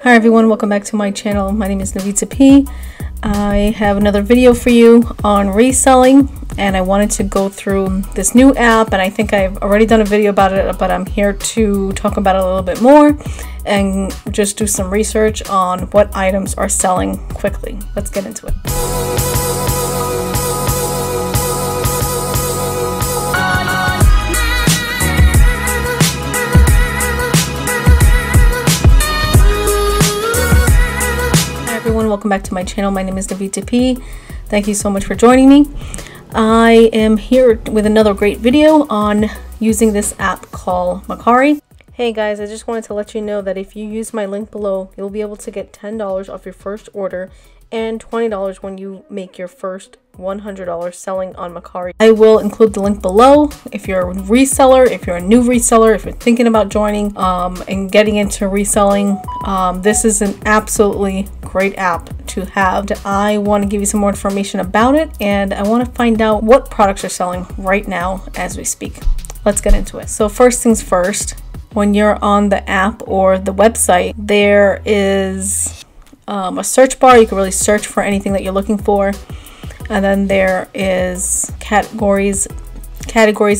Hi everyone, welcome back to my channel. My name is Navita P. I have another video for you on reselling, and I wanted to go through this new app, and I think I've already done a video about it, but I'm here to talk about it a little bit more and just do some research on what items are selling quickly. Let's get into it. Everyone, welcome back to my channel. My name is Navita P. Thank you so much for joining me. I am here with another great video on using this app called Mercari. Hey guys, I just wanted to let you know that if you use my link below, you'll be able to get $10 off your first order and $20 when you make your first $100 selling on Mercari. I will include the link below if you're a reseller, if you're a new reseller, if you're thinking about joining and getting into reselling. This is an absolutely great app to have. I want to give you some more information about it, and I want to find out what products are selling right now as we speak. Let's get into it. So first things first, when you're on the app or the website, there is a search bar. You can really search for anything that you're looking for, and then there is categories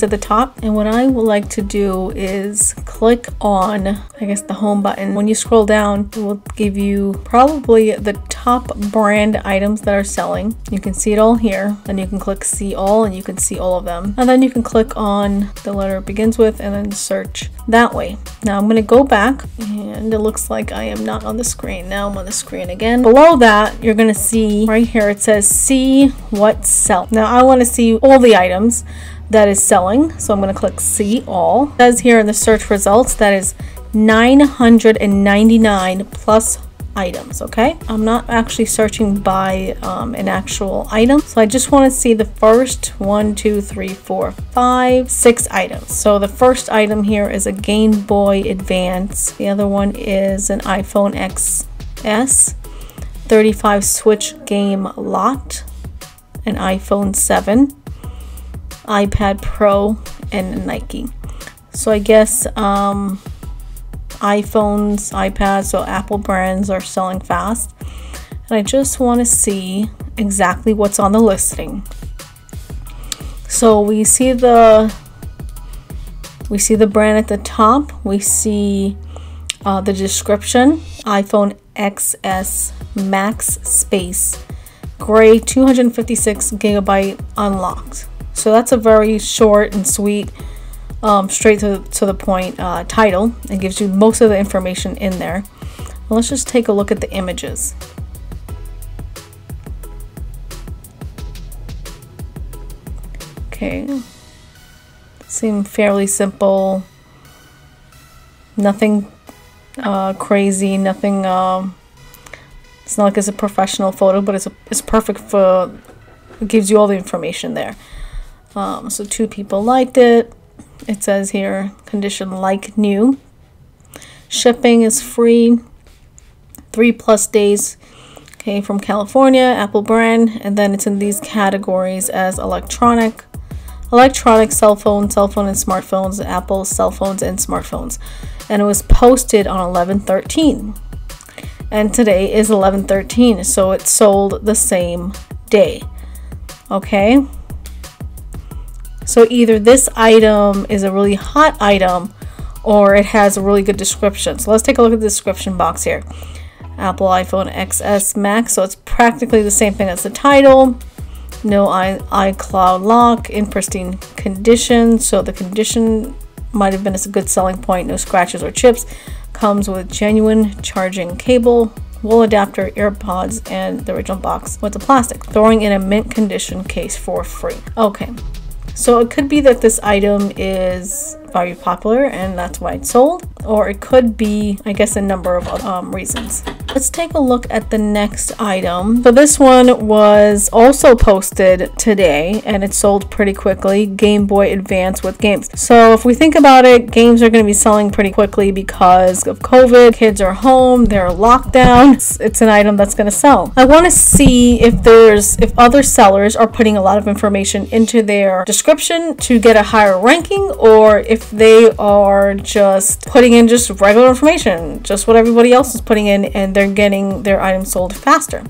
at the top. And what I would like to do is click on, I guess, the home button. When you scroll down, it will give you probably the top brand items that are selling. You can see it all here. Then you can click see all, and you can see all of them, and then you can click on the letter it begins with and then search that way. Now I'm going to go back, and it looks like I am not on the screen. Now I'm on the screen again. Below that, you're going to see right here, it says see what sells. Now I want to see all the items that is selling, so I'm going to click see all. It says here in the search results that is 999 plus items. Okay, I'm not actually searching by an actual item, so I just want to see the first 1, 2, 3, 4, 5, 6 items. So the first item here is a Game Boy Advance. The other one is an iPhone XS, 35 Switch game lot, an iPhone 7, iPad Pro, and a Nike. So I guess iPhones, iPads, so Apple brands are selling fast, and I just want to see exactly what's on the listing. So we see the brand at the top. We see the description: iPhone XS Max Space, gray, 256 gigabyte unlocked. So that's a very short and sweet, straight to the point title. It gives you most of the information in there. Well, let's just take a look at the images. Okay, seem fairly simple. Nothing crazy. Nothing. It's not like it's a professional photo, but it's perfect for. It gives you all the information there. So 2 people liked it. It says here, condition like new. Shipping is free. 3+ days. Okay, from California, Apple brand. And then it's in these categories as electronic, cell phone, and smartphones, Apple cell phones and smartphones. And it was posted on 11/13. And today is 11/13, so it sold the same day. Okay. So either this item is a really hot item or it has a really good description. So let's take a look at the description box here. Apple iPhone XS Max. So it's practically the same thing as the title. No iCloud lock, in pristine condition. So the condition might have been a good selling point. No scratches or chips. Comes with genuine charging cable, wool adapter, AirPods, and the original box with the plastic. Throwing in a mint condition case for free. Okay. So it could be that this item is very popular and that's why it's sold, or it could be, I guess, a number of reasons. Let's take a look at the next item. So this one was also posted today and it sold pretty quickly. Game Boy Advance with games. So if we think about it, games are going to be selling pretty quickly because of COVID. Kids are home, they're locked down. It's an item that's going to sell. I want to see if other sellers are putting a lot of information into their description to get a higher ranking, or if if they are just putting in just regular information, just what everybody else is putting in, and they're getting their items sold faster.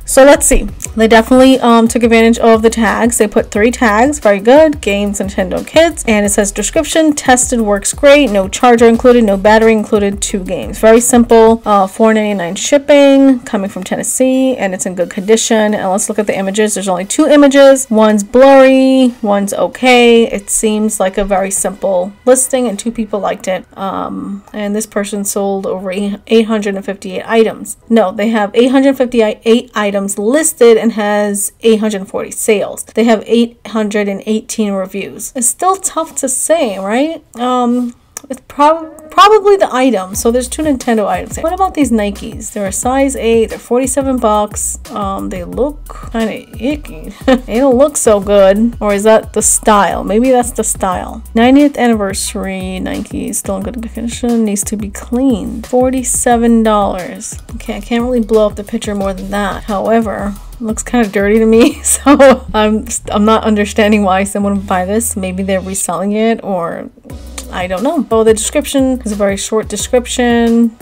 So let's see. They definitely took advantage of the tags. They put 3 tags. Very good. Games, Nintendo Kids. And it says description. Tested, works great. No charger included. No battery included. 2 games. Very simple. $4.99 shipping. Coming from Tennessee. And it's in good condition. And let's look at the images. There's only 2 images. One's blurry. One's okay. It seems like a very simple listing. And 2 people liked it. And this person sold over 858 items. No, they have 858 items listed and has 840 sales. They have 818 reviews. It's still tough to say, right? It's probably the item. So there's 2 Nintendo items. What about these Nikes? They're a size 8. They're $47. They look kind of icky. They don't look so good. Or is that the style? Maybe that's the style. 90th anniversary Nike. Still in good condition. Needs to be cleaned. $47. Okay, I can't really blow up the picture more than that. However, it looks kind of dirty to me, so I'm not understanding why someone would buy this. Maybe they're reselling it, or I don't know. Oh, the description is a very short description.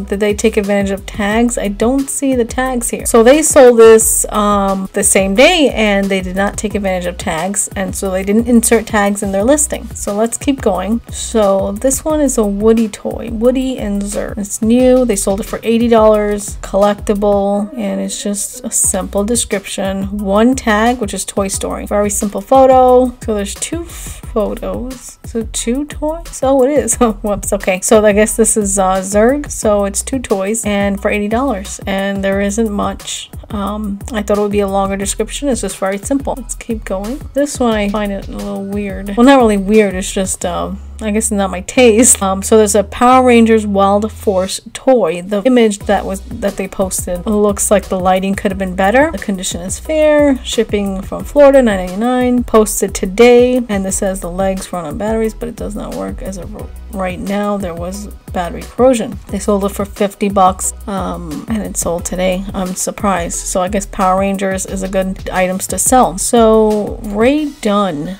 Did they take advantage of tags? I don't see the tags here. So they sold this the same day, and they did not take advantage of tags, and so they didn't insert tags in their listing. So let's keep going. So this one is a Woody toy, Woody and Zerg. It's new. They sold it for $80, collectible, and it's just a simple description. 1 tag, which is Toy Story. Very simple photo. So there's 2 photos. So 2 toys? Oh, it is. Oh, whoops. Okay. So I guess this is Zerg. So it's 2 toys and for $80. And there isn't much. I thought it would be a longer description. It's just very simple. Let's keep going. This one, I find it a little weird. Well, not really weird. It's just, I guess not my taste. So there's a Power Rangers Wild Force toy. The image that they posted looks like the lighting could have been better. The condition is fair. Shipping from Florida, $9.99. Posted today, and this says the legs run on batteries, but it does not work as of right now. There was battery corrosion. They sold it for $50, and it sold today. I'm surprised. So I guess Power Rangers is a good items to sell. So Ray Dunn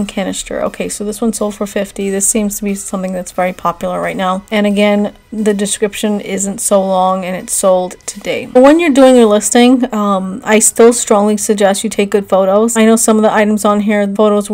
canister. Okay, so this one sold for $50. This seems to be something that's very popular right now. And again, the description isn't so long, and it's sold today. When you're doing your listing, I still strongly suggest you take good photos. I know some of the items on here, the photos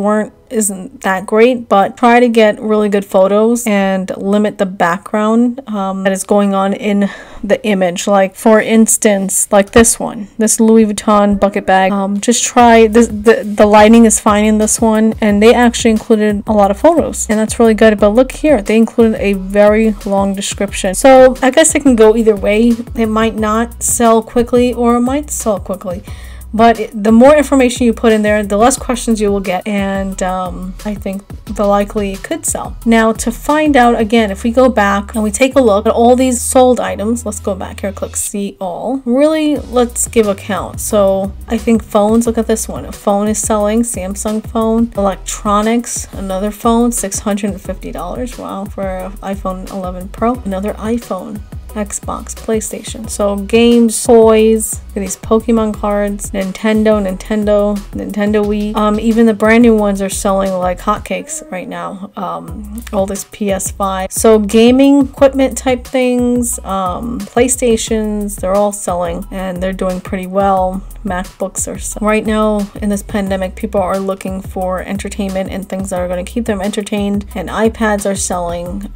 isn't that great, but try to get really good photos and limit the background that is going on in the image. Like for instance, like this one, this Louis Vuitton bucket bag. Just try this. The lighting is fine in this one, and they actually included a lot of photos, and that's really good. But look here, they included a very long description. So I guess it can go either way. It might not sell quickly, or it might sell quickly. But the more information you put in there, the less questions you will get, and I think the likely it could sell. Now, to find out, again, if we go back and we take a look at all these sold items, let's go back here, click see all. Really, let's give a count. So I think phones, look at this one. A phone is selling, Samsung phone. Electronics, another phone, $650. Wow, for iPhone 11 Pro. Another iPhone. Xbox, PlayStation. So games, toys, look at these Pokemon cards, Nintendo Wii. Even the brand new ones are selling like hotcakes right now. All this PS5. So gaming equipment type things, PlayStations, they're all selling, and they're doing pretty well. MacBooks are selling. Right now in this pandemic, people are looking for entertainment and things that are going to keep them entertained, and iPads are selling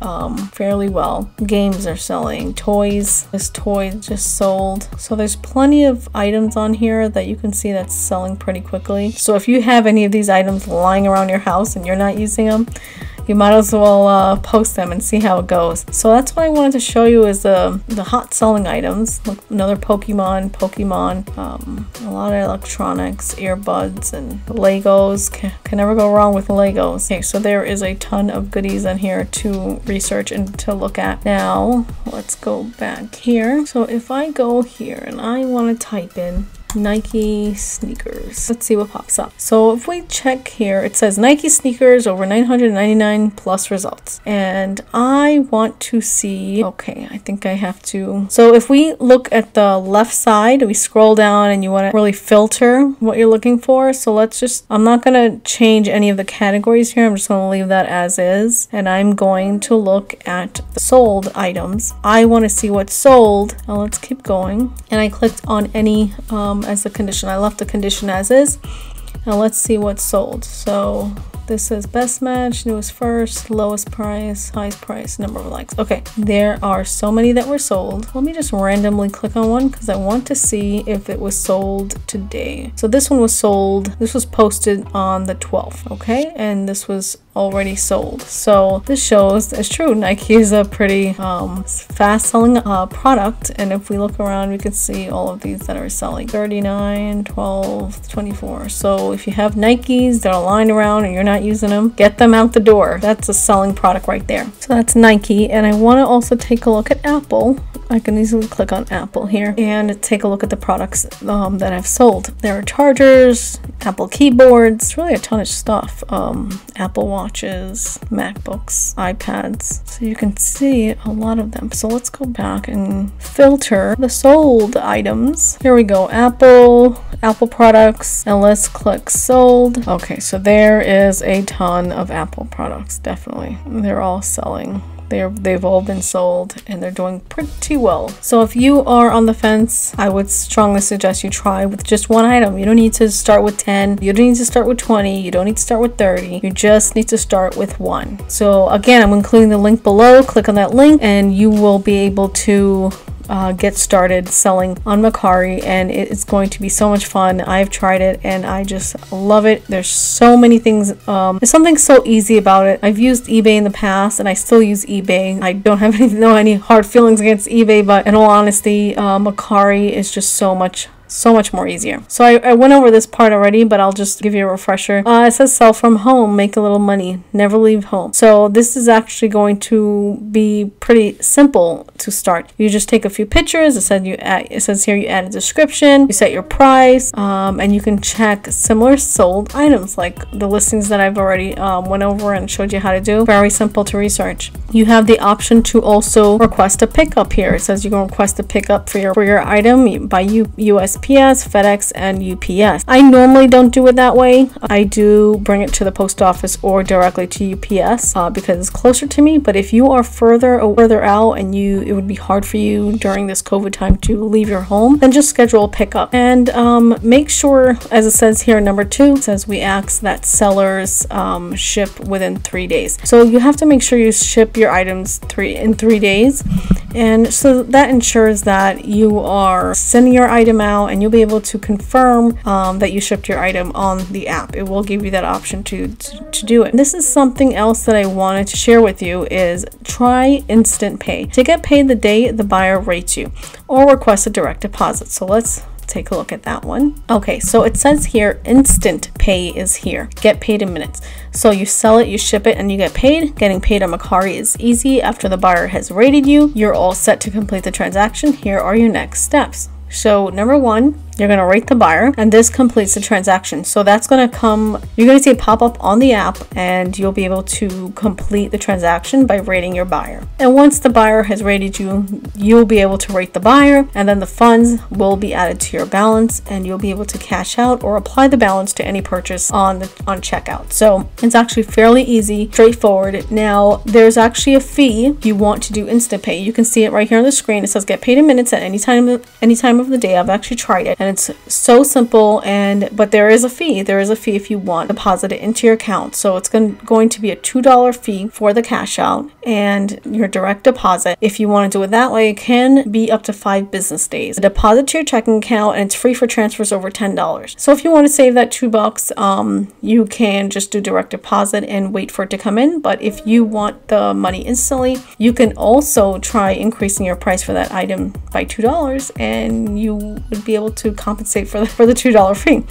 fairly well. Games are selling. Toys, this toy just sold. So there's plenty of items on here that you can see that's selling pretty quickly. So if you have any of these items lying around your house and you're not using them, you might as well post them and see how it goes. So that's what I wanted to show you, is the hot selling items. Look, another Pokemon, a lot of electronics, earbuds, and Legos. Can never go wrong with Legos. Okay, so there is a ton of goodies in here to research and to look at. Now let's go back here. So if I go here and I want to type in Nike sneakers. Let's see what pops up. So if we check here, it says Nike sneakers over 999 plus results. And I want to see, okay, I think I have to. So if we look at the left side, we scroll down and you want to really filter what you're looking for. So let's just, I'm not going to change any of the categories here. I'm just going to leave that as is. And I'm going to look at the sold items. I want to see what's sold. Now let's keep going. And I clicked on any as the condition. I left the condition as is. Now let's see what's sold. So this says best match, newest first, lowest price, highest price, number of likes. Okay, there are so many that were sold. Let me just randomly click on one because I want to see if it was sold today. So this one was sold. This was posted on the 12th, okay? And this was already sold. So this shows it's true. Nike is a pretty fast selling product. And if we look around, we can see all of these that are selling 39, 12, 24. So if you have Nikes that are lying around and you're not using them, get them out the door. That's a selling product right there. So that's Nike. And I want to also take a look at Apple. I can easily click on Apple here and take a look at the products that I've sold. There are chargers, Apple keyboards, really a ton of stuff. Apple watches, MacBooks, iPads. So you can see a lot of them. So let's go back and filter the sold items. Here we go, Apple products, and let's click sold. Okay, so there is a ton of Apple products, definitely. They're all selling. They've all been sold and they're doing pretty well. So if you are on the fence, I would strongly suggest you try with just one item. You don't need to start with 10. You don't need to start with 20. You don't need to start with 30. You just need to start with one. So again, I'm including the link below. Click on that link and you will be able to get started selling on Mercari, and it's going to be so much fun. I've tried it and I just love it. There's so many things. There's something so easy about it. I've used eBay in the past and I still use eBay. I don't have any hard feelings against eBay, but in all honesty, Mercari is just so much more easier. So I went over this part already, but I'll just give you a refresher. It says sell from home, make a little money, never leave home. So this is actually going to be pretty simple to start. You just take a few pictures. It says here you add a description, you set your price, and you can check similar sold items like the listings that I've already went over and showed you how to do. Very simple to research. You have the option to also request a pickup here. It says you can request a pickup for your item by USPS, FedEx, and UPS. I normally don't do it that way. I do bring it to the post office or directly to UPS because it's closer to me. But if you are further out and it would be hard for you during this COVID time to leave your home, then just schedule a pickup. And make sure, as it says here, number 2, it says we ask that sellers ship within 3 days. So you have to make sure you ship your items in 3 days. And so that ensures that you are sending your item out and you'll be able to confirm that you shipped your item on the app. It will give you that option to do it. This is something else that I wanted to share with you is try instant pay to get paid the day the buyer rates you, or request a direct deposit. So let's take a look at that one. Okay, so it says here instant pay is here. Get paid in minutes. So you sell it, you ship it, and you get paid. Getting paid on Mercari is easy. After the buyer has rated you, you're all set to complete the transaction. Here are your next steps. So number 1, you're going to rate the buyer, and this completes the transaction. So that's going to come, you're going to see a pop-up on the app, and you'll be able to complete the transaction by rating your buyer. And once the buyer has rated you, you'll be able to rate the buyer, and then the funds will be added to your balance, and you'll be able to cash out or apply the balance to any purchase on checkout. So it's actually fairly easy, straightforward. Now, there's actually a fee if you want to do instant pay. You can see it right here on the screen. It says get paid in minutes at any time of the day. I've actually tried it. And it's so simple, but there is a fee. There is a fee if you want to deposit it into your account. So it's going to be a $2 fee for the cash out and your direct deposit. If you want to do it that way, it can be up to 5 business days. Deposit to your checking account, and it's free for transfers over $10. So if you want to save that $2, you can just do direct deposit and wait for it to come in. But if you want the money instantly, you can also try increasing your price for that item by $2, and and you would be able to compensate for the $2 fee.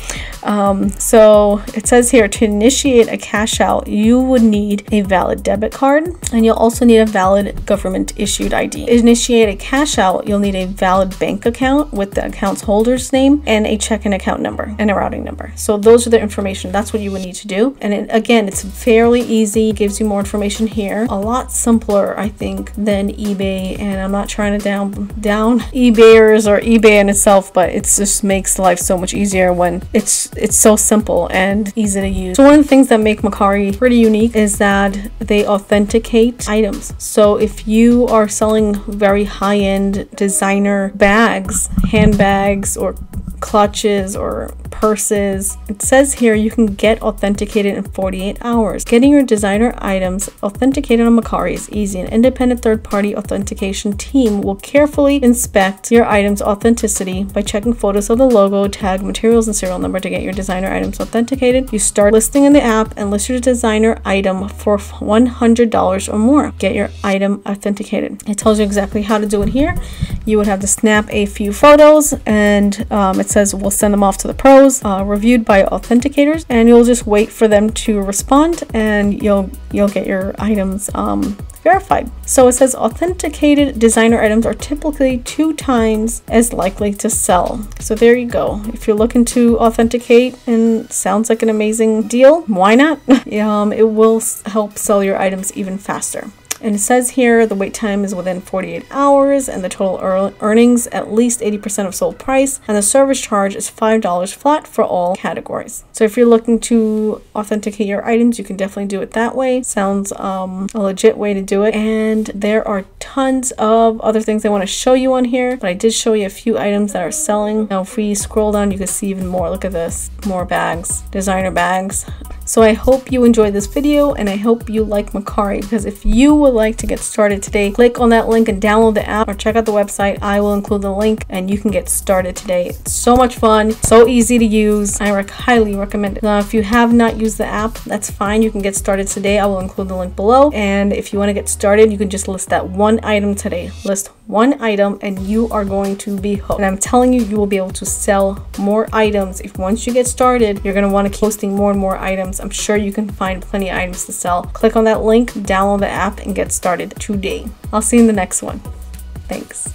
So it says here, to initiate a cash out, you would need a valid debit card, and you'll also need a valid government issued ID. To initiate a cash out, you'll need a valid bank account with the account's holder's name and a checking account number and a routing number. So those are the information. That's what you would need to do. And again, it's fairly easy. It gives you more information here. A lot simpler, I think, than eBay. And I'm not trying to down eBayers or eBay in itself, but it just makes life so much easier when it's so simple and easy to use. So one of the things that make Mercari pretty unique is that they authenticate items. So if you are selling very high-end designer bags, handbags, or clutches or purses, it says here you can get authenticated in 48 hours. Getting your designer items authenticated on Mercari is easy. An independent third-party authentication team will carefully inspect your item's authenticity by checking photos of the logo, tag, materials, and serial number to get your designer items authenticated. You start listing in the app and list your designer item for $100 or more. Get your item authenticated. It tells you exactly how to do it here. You would have to snap a few photos, and it says we'll send them off to the pros, reviewed by authenticators, and you'll just wait for them to respond, and you'll get your items verified. So it says authenticated designer items are typically 2 times as likely to sell. So there you go. If you're looking to authenticate and sounds like an amazing deal, why not? It will help sell your items even faster. And it says here the wait time is within 48 hours and the total earnings at least 80% of sold price, and the service charge is $5 flat for all categories. So if you're looking to authenticate your items, you can definitely do it that way. Sounds a legit way to do it. And there are tons of other things I want to show you on here, but I did show you a few items that are selling. Now if we scroll down, you can see even more. Look at this, more bags, designer bags. So I hope you enjoyed this video, and I hope you like Mercari, because if you would like to get started today, click on that link and download the app or check out the website. I will include the link and you can get started today. It's so much fun, so easy to use. I highly recommend it. Now, if you have not used the app, that's fine. You can get started today. I will include the link below. And if you want to get started, you can just list that one item today. List one item and you are going to be hooked. And I'm telling you, you will be able to sell more items. If once you get started, you're going to want to keep posting more and more items. I'm sure you can find plenty of items to sell. Click on that link, download the app, and get started today. I'll see you in the next one. Thanks.